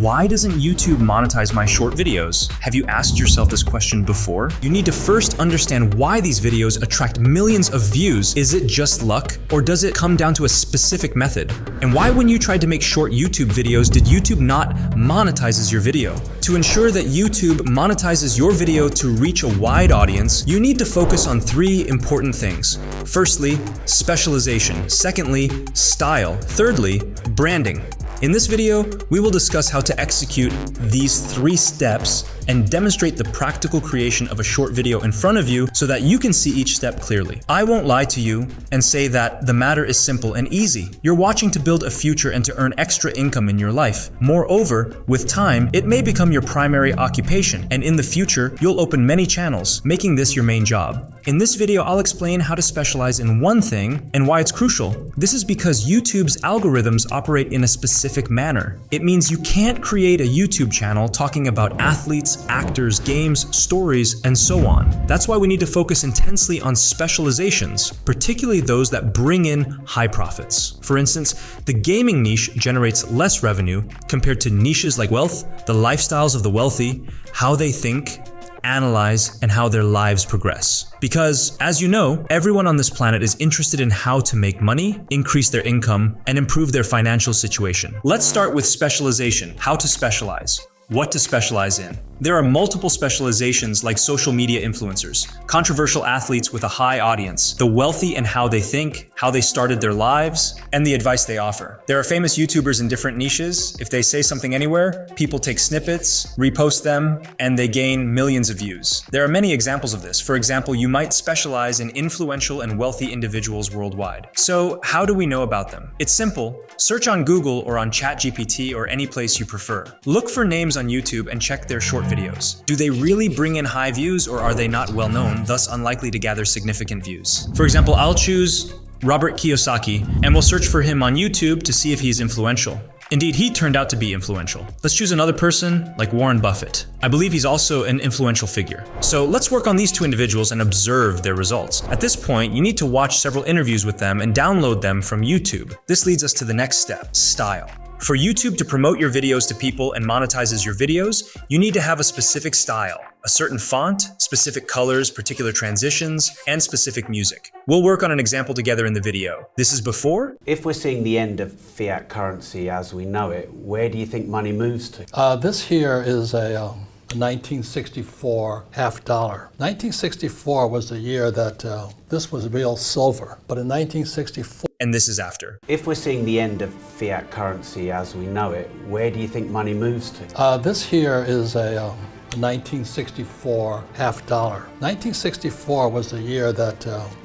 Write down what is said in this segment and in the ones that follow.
Why doesn't YouTube monetize my short videos? Have you asked yourself this question before? You need to first understand why these videos attract millions of views. Is it just luck, or does it come down to a specific method? And why, when you tried to make short YouTube videos, did YouTube not monetize your video? To ensure that YouTube monetizes your video to reach a wide audience, you need to focus on three important things. Firstly, specialization. Secondly, style. Thirdly, branding. In this video, we will discuss how to execute these 3 steps and demonstrate the practical creation of a short video in front of you so that you can see each step clearly. I won't lie to you and say that the matter is simple and easy. You're watching to build a future and to earn extra income in your life. Moreover, with time, it may become your primary occupation, and in the future, you'll open many channels, making this your main job. In this video, I'll explain how to specialize in one thing and why it's crucial. This is because YouTube's algorithms operate in a specific manner. It means you can't create a YouTube channel talking about athletes, actors, games, stories, and so on. That's why we need to focus intensely on specializations, particularly those that bring in high profits. For instance, the gaming niche generates less revenue compared to niches like wealth, the lifestyles of the wealthy, how they think, analyze, and how their lives progress. Because, as you know, everyone on this planet is interested in how to make money, increase their income, and improve their financial situation. Let's start with specialization. How to specialize. What to specialize in. There are multiple specializations like social media influencers, controversial athletes with a high audience, the wealthy and how they think, how they started their lives, and the advice they offer. There are famous YouTubers in different niches. If they say something anywhere, people take snippets, repost them, and they gain millions of views. There are many examples of this. For example, you might specialize in influential and wealthy individuals worldwide. So how do we know about them? It's simple. Search on Google or on ChatGPT or any place you prefer. Look for names on YouTube and check their short videos. Do they really bring in high views, or are they not well known, thus unlikely to gather significant views? For example, I'll choose Robert Kiyosaki and we'll search for him on YouTube to see if he's influential. Indeed, he turned out to be influential. Let's choose another person like Warren Buffett. I believe he's also an influential figure. So let's work on these 2 individuals and observe their results. At this point, you need to watch several interviews with them and download them from YouTube. This leads us to the next step, style. For YouTube to promote your videos to people and monetizes your videos, you need to have a specific style, a certain font, specific colors, particular transitions, and specific music. We'll work on an example together in the video. This is before. If we're seeing the end of fiat currency as we know it, where do you think money moves to? This here is a 1964 half dollar. 1964 was the year that this was real silver, but in 1964, And this is after. If we're seeing the end of fiat currency as we know it, where do you think money moves to? this here is a 1964 half dollar. 1964 was the year that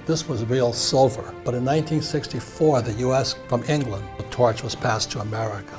this was real silver, but in 1964, the US from England, the torch was passed to America.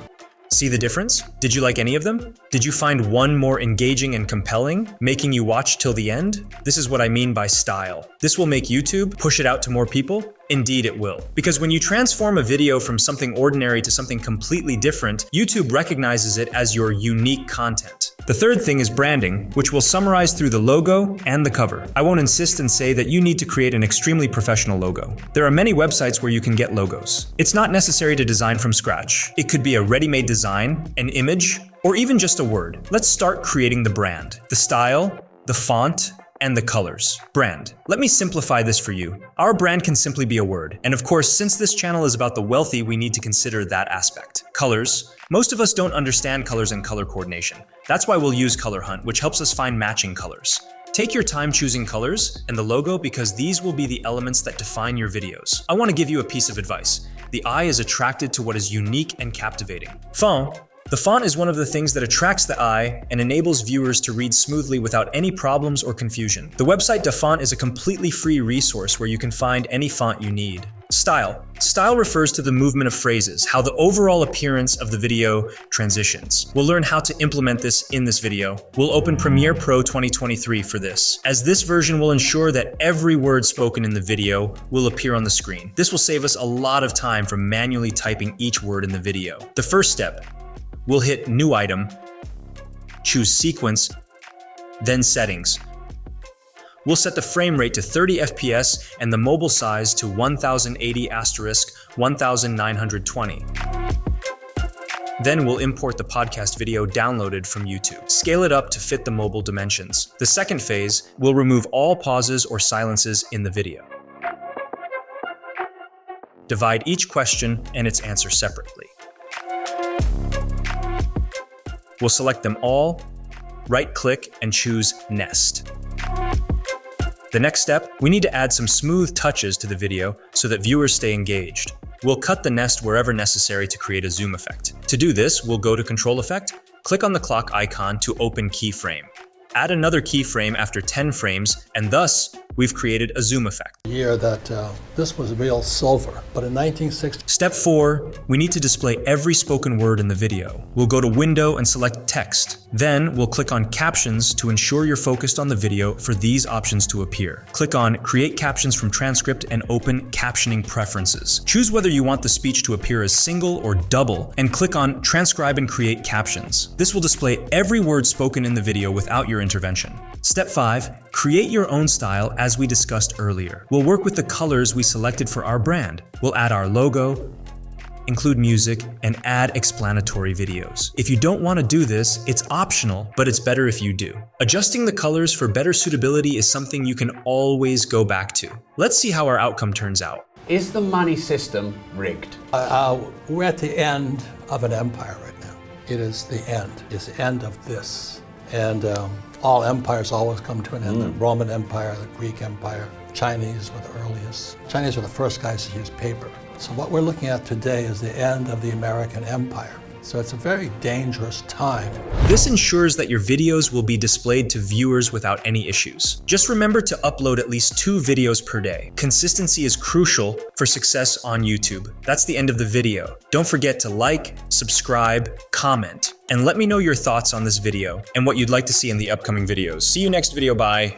See the difference? Did you like any of them? Did you find one more engaging and compelling, making you watch till the end? This is what I mean by style. This will make YouTube push it out to more people. Indeed, it will. Because when you transform a video from something ordinary to something completely different, YouTube recognizes it as your unique content. The third thing is branding, which we'll summarize through the logo and the cover. I won't insist and say that you need to create an extremely professional logo. There are many websites where you can get logos. It's not necessary to design from scratch. It could be a ready-made design, an image, or even just a word. Let's start creating the brand, the style, the font, and the colors. Brand. Let me simplify this for you. Our brand can simply be a word. And of course, since this channel is about the wealthy, we need to consider that aspect. Colors. Most of us don't understand colors and color coordination. That's why we'll use Color Hunt, which helps us find matching colors. Take your time choosing colors and the logo because these will be the elements that define your videos. I want to give you a piece of advice. The eye is attracted to what is unique and captivating. Font. The font is one of the things that attracts the eye and enables viewers to read smoothly without any problems or confusion. The website DaFont is a completely free resource where you can find any font you need. Style. Style refers to the movement of phrases, how the overall appearance of the video transitions. We'll learn how to implement this in this video. We'll open Premiere Pro 2023 for this, as this version will ensure that every word spoken in the video will appear on the screen. This will save us a lot of time from manually typing each word in the video. The first step. We'll hit New Item, choose Sequence, then Settings. We'll set the frame rate to 30 FPS and the mobile size to 1080 *1920. Then we'll import the podcast video downloaded from YouTube. Scale it up to fit the mobile dimensions. The second phase will remove all pauses or silences in the video. Divide each question and its answer separately. We'll select them all, right-click, and choose Nest. The next step, we need to add some smooth touches to the video so that viewers stay engaged. We'll cut the nest wherever necessary to create a zoom effect. To do this, we'll go to Control Effect, click on the clock icon to open keyframe. Add another keyframe after 10 frames, and thus, we've created a zoom effect. The year that this was real silver, but in 1960. Step 4, we need to display every spoken word in the video. We'll go to Window and select Text. Then we'll click on Captions to ensure you're focused on the video for these options to appear. Click on Create Captions from Transcript and open Captioning Preferences. Choose whether you want the speech to appear as single or double, and click on Transcribe and Create Captions. This will display every word spoken in the video without your intervention. Step 5, create your own style as we discussed earlier. We'll work with the colors we selected for our brand. We'll add our logo, include music, and add explanatory videos. If you don't want to do this, it's optional, but it's better if you do. Adjusting the colors for better suitability is something you can always go back to. Let's see how our outcome turns out. Is the money system rigged? We're at the end of an empire right now. It is the end. It's the end of this. And all empires always come to an end. The Roman Empire, the Greek Empire, Chinese were the earliest. Chinese were the first guys to use paper. So what we're looking at today is the end of the American Empire. So it's a very dangerous time. This ensures that your videos will be displayed to viewers without any issues. Just remember to upload at least 2 videos per day. Consistency is crucial for success on YouTube. That's the end of the video. Don't forget to like, subscribe, comment, and let me know your thoughts on this video and what you'd like to see in the upcoming videos. See you next video, bye.